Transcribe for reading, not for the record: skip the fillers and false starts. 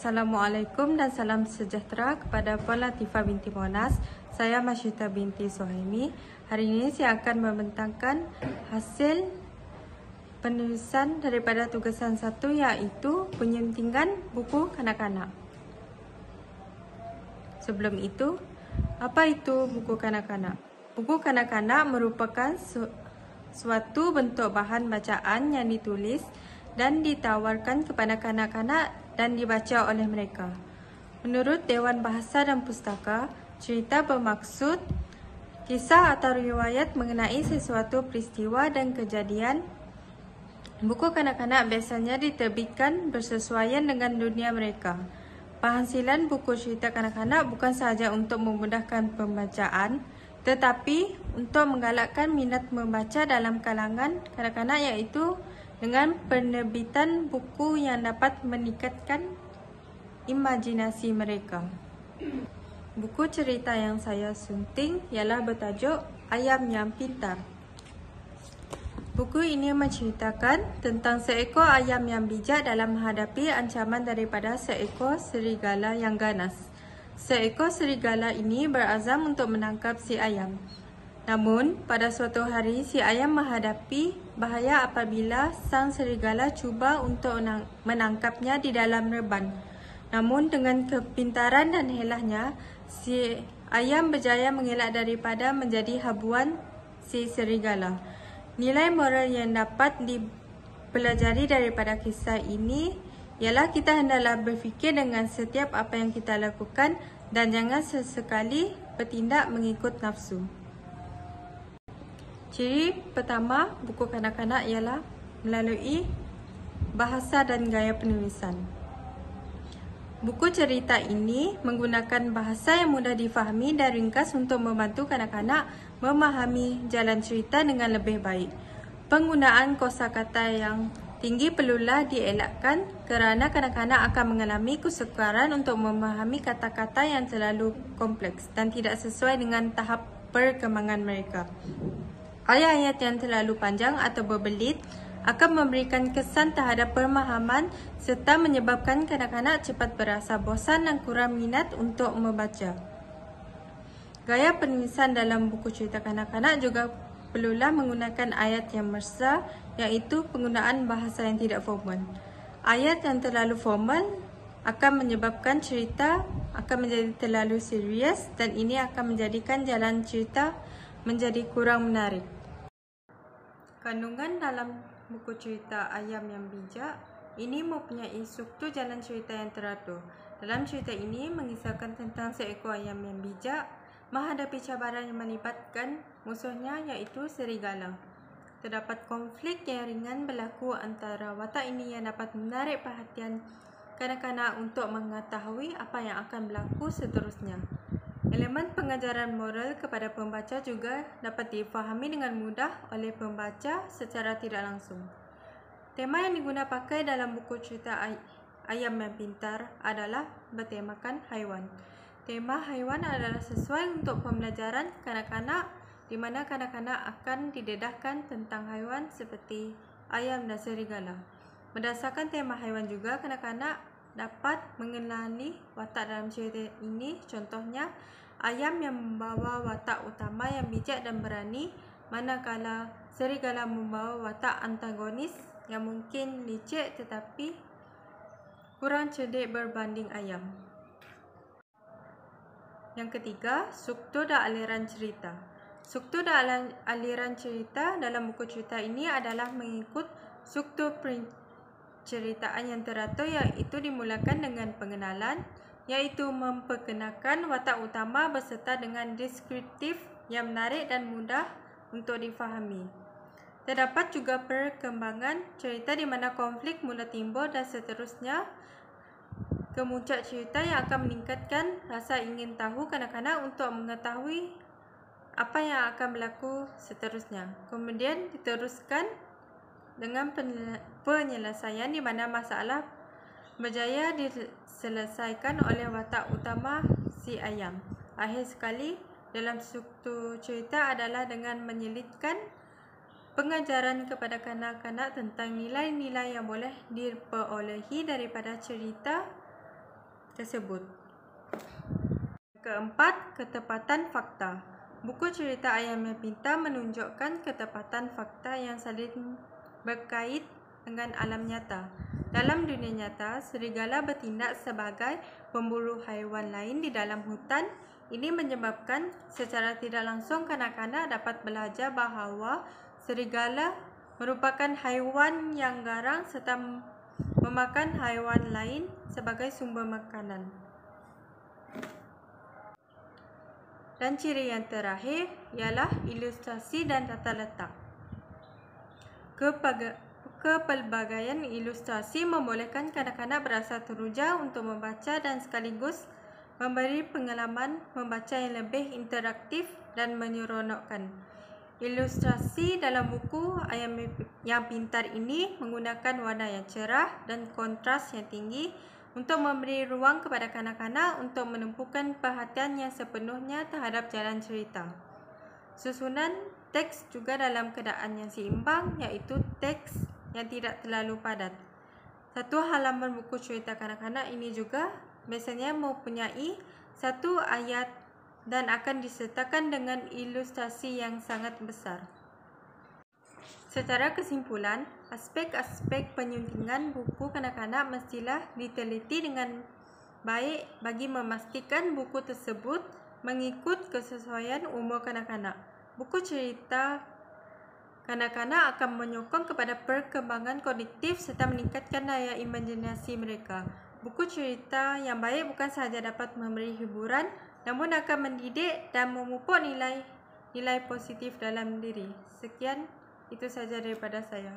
Assalamualaikum dan salam sejahtera kepada Puan Latifah binti Monas. Saya Masyita binti Suhaimi. Hari ini saya akan membentangkan hasil penulisan daripada tugasan 1, iaitu penyuntingan buku kanak-kanak. Sebelum itu, apa itu buku kanak-kanak? Buku kanak-kanak merupakan suatu bentuk bahan bacaan yang ditulis dan ditawarkan kepada kanak-kanak dan dibaca oleh mereka. Menurut Dewan Bahasa dan Pustaka, cerita bermaksud kisah atau riwayat mengenai sesuatu peristiwa dan kejadian. Buku kanak-kanak biasanya diterbitkan bersesuaian dengan dunia mereka. Penghasilan buku cerita kanak-kanak bukan sahaja untuk memudahkan pembacaan, tetapi untuk menggalakkan minat membaca dalam kalangan kanak-kanak, iaitu dengan penerbitan buku yang dapat meningkatkan imajinasi mereka. Buku cerita yang saya sunting ialah bertajuk Ayam yang Pintar. Buku ini menceritakan tentang seekor ayam yang bijak dalam menghadapi ancaman daripada seekor serigala yang ganas. Seekor serigala ini berazam untuk menangkap si ayam. Namun, pada suatu hari si ayam menghadapi bahaya apabila sang serigala cuba untuk menangkapnya di dalam reban. Namun, dengan kepintaran dan helahnya, si ayam berjaya mengelak daripada menjadi habuan si serigala. Nilai moral yang dapat dipelajari daripada kisah ini ialah kita hendaklah berfikir dengan setiap apa yang kita lakukan dan jangan sesekali bertindak mengikut nafsu. Ciri pertama buku kanak-kanak ialah melalui bahasa dan gaya penulisan. Buku cerita ini menggunakan bahasa yang mudah difahami dan ringkas untuk membantu kanak-kanak memahami jalan cerita dengan lebih baik. Penggunaan kosakata yang tinggi perlulah dielakkan kerana kanak-kanak akan mengalami kesukaran untuk memahami kata-kata yang terlalu kompleks dan tidak sesuai dengan tahap perkembangan mereka. Ayat-ayat yang terlalu panjang atau berbelit akan memberikan kesan terhadap pemahaman serta menyebabkan kanak-kanak cepat berasa bosan dan kurang minat untuk membaca. Gaya penulisan dalam buku cerita kanak-kanak juga perlulah menggunakan ayat yang mesra, iaitu penggunaan bahasa yang tidak formal. Ayat yang terlalu formal akan menyebabkan cerita akan menjadi terlalu serius dan ini akan menjadikan jalan cerita menjadi kurang menarik. Kandungan dalam buku cerita Ayam yang Bijak ini mempunyai struktur jalan cerita yang teratur. Dalam cerita ini mengisahkan tentang seekor ayam yang bijak menghadapi cabaran yang melibatkan musuhnya, iaitu serigala. Terdapat konflik yang ringan berlaku antara watak ini yang dapat menarik perhatian kanak-kanak untuk mengetahui apa yang akan berlaku seterusnya. Elemen pengajaran moral kepada pembaca juga dapat difahami dengan mudah oleh pembaca secara tidak langsung. Tema yang digunakan pakai dalam buku cerita Ayam yang Pintar adalah bertemakan haiwan. Tema haiwan adalah sesuai untuk pembelajaran kanak-kanak, di mana kanak-kanak akan didedahkan tentang haiwan seperti ayam dan serigala. Berdasarkan tema haiwan juga, kanak-kanak dapat mengenali watak dalam cerita ini. Contohnya, ayam yang membawa watak utama yang bijak dan berani, manakala serigala membawa watak antagonis yang mungkin licik tetapi kurang cerdik berbanding ayam. Yang ketiga, struktur dan aliran cerita. Struktur dan aliran cerita dalam buku cerita ini adalah mengikut struktur penceritaan yang teratur, iaitu dimulakan dengan pengenalan, iaitu memperkenalkan watak utama berserta dengan deskriptif yang menarik dan mudah untuk difahami. Terdapat juga perkembangan cerita di mana konflik mula timbul dan seterusnya. Kemuncak cerita yang akan meningkatkan rasa ingin tahu kanak-kanak untuk mengetahui apa yang akan berlaku seterusnya. Kemudian diteruskan dengan penyelesaian di mana masalah berjaya diselesaikan oleh watak utama si ayam. Akhir sekali, dalam struktur cerita adalah dengan menyelitkan pengajaran kepada kanak-kanak tentang nilai-nilai yang boleh diperolehi daripada cerita tersebut. Keempat, ketepatan fakta. Buku cerita Ayam yang Pintar menunjukkan ketepatan fakta yang saling berkait dengan alam nyata. Dalam dunia nyata, serigala bertindak sebagai pemburu haiwan lain di dalam hutan. Ini menyebabkan secara tidak langsung kanak-kanak dapat belajar bahawa serigala merupakan haiwan yang garang serta memakan haiwan lain sebagai sumber makanan. Dan ciri yang terakhir ialah ilustrasi dan tata letak. Kepelbagaian ilustrasi membolehkan kanak-kanak berasa teruja untuk membaca dan sekaligus memberi pengalaman membaca yang lebih interaktif dan menyeronokkan. Ilustrasi dalam buku Ayam yang Pintar ini menggunakan warna yang cerah dan kontras yang tinggi untuk memberi ruang kepada kanak-kanak untuk menumpukan perhatian yang sepenuhnya terhadap jalan cerita. Susunan teks juga dalam keadaan yang seimbang, iaitu teks yang tidak terlalu padat. Satu halaman buku cerita kanak-kanak ini juga biasanya mempunyai satu ayat dan akan disertakan dengan ilustrasi yang sangat besar. Secara kesimpulan, aspek-aspek penyuntingan buku kanak-kanak mestilah diteliti dengan baik bagi memastikan buku tersebut mengikut kesesuaian umur kanak-kanak. Buku cerita kanak-kanak akan menyokong kepada perkembangan kognitif serta meningkatkan daya imajinasi mereka. Buku cerita yang baik bukan sahaja dapat memberi hiburan, namun akan mendidik dan memupuk nilai positif dalam diri. Sekian, itu sahaja daripada saya.